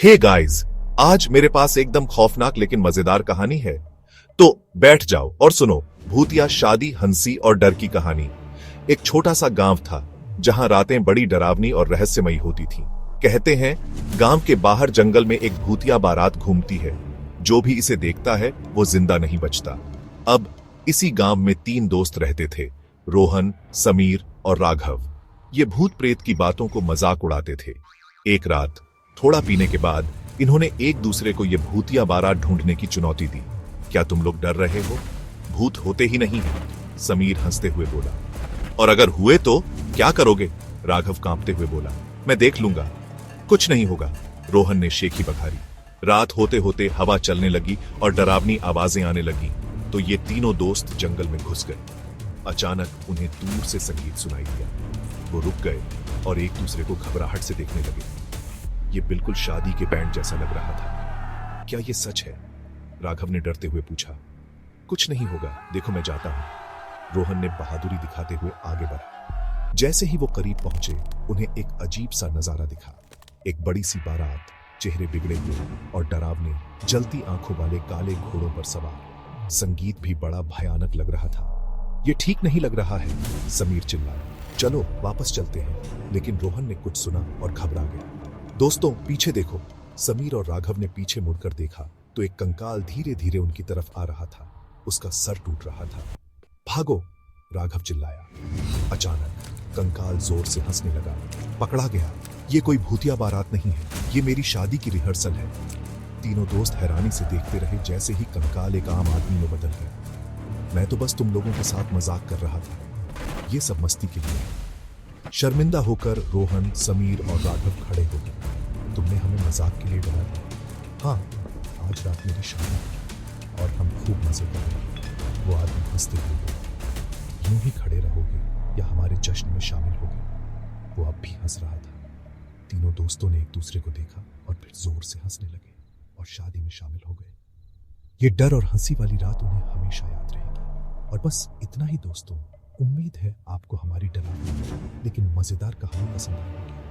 Hey guys, आज मेरे पास एकदम खौफनाक लेकिन मजेदार कहानी है। तो बैठ जाओ और सुनो भूतिया शादी, हंसी और डर की कहानी। एक छोटा सा गांव था जहां रातें बड़ी डरावनी और रहस्यमयी होती थीं। कहते हैं गांव के बाहर जंगल में एक भूतिया बारात घूमती है। जो भी इसे देखता है वो जिंदा नहीं बचता। अब इसी गांव में 3 दोस्त रहते थे, रोहन, समीर और राघव। ये भूत प्रेत की बातों को मजाक उड़ाते थे। एक रात थोड़ा पीने के बाद इन्होंने एक दूसरे को यह भूतिया बारात ढूंढने की चुनौती दी। क्या तुम लोग डर रहे हो? भूत होते ही नहीं हैं, समीर हंसते हुए बोला। और अगर हुए तो क्या करोगे? राघव कांपते हुए बोला। मैं देख लूंगा, कुछ नहीं होगा, रोहन ने शेखी बखारी। रात होते होते हवा चलने लगी और डरावनी आवाजें आने लगी, तो ये तीनों दोस्त जंगल में घुस गए। अचानक उन्हें दूर से संगीत सुनाई दिया। वो रुक गए और एक दूसरे को घबराहट से देखने लगे। ये बिल्कुल शादी के बैंड जैसा लग रहा था। क्या ये सच है? राघव ने डरते हुए पूछा। कुछ नहीं होगा, देखो मैं जाता हूं, रोहन ने बहादुरी दिखाते हुए आगे बढ़ा। जैसे ही वो करीब पहुंचे उन्हें एक अजीब सा नजारा दिखा। एक बड़ी सी बारात, चेहरे बिगड़े हुए और डरावने, जलती आंखों वाले काले घोड़ों पर सवार। संगीत भी बड़ा भयानक लग रहा था। ये ठीक नहीं लग रहा है, समीर चिल्लाया। चलो वापस चलते हैं, लेकिन रोहन ने कुछ सुना और घबरा गया। दोस्तों पीछे देखो, समीर और राघव ने पीछे मुड़कर देखा तो एक कंकाल धीरे धीरे उनकी तरफ आ रहा था। उसका सर टूट रहा था। भागो, राघव चिल्लाया। अचानक कंकाल जोर से हंसने लगा। पकड़ा गया, ये कोई भूतिया बारात नहीं है, ये मेरी शादी की रिहर्सल है। तीनों दोस्त हैरानी से देखते रहे जैसे ही कंकाल एक आम आदमी में बदल गया। मैं तो बस तुम लोगों के साथ मजाक कर रहा था, ये सब मस्ती के लिए। शर्मिंदा होकर रोहन, समीर और राघव खड़े हो गए। तुमने हमें मजाक के लिए डराया। हाँ, आज रात मेरी शादी है और हम खूब मजे करेंगे, वो आदमी हंसते हुए बोला। यूं ही खड़े रहोगे या हमारे जश्न में शामिल होगे? वो अब भी हंस रहा था। तीनों दोस्तों ने एक दूसरे को देखा और फिर जोर से हंसने लगे और शादी में शामिल हो गए। ये डर और हंसी वाली रात उन्हें हमेशा याद रहेगी। और बस इतना ही दोस्तों, उम्मीद है आपको हमारी डरावनी लेकिन मजेदार कहानी पसंद आई होगी।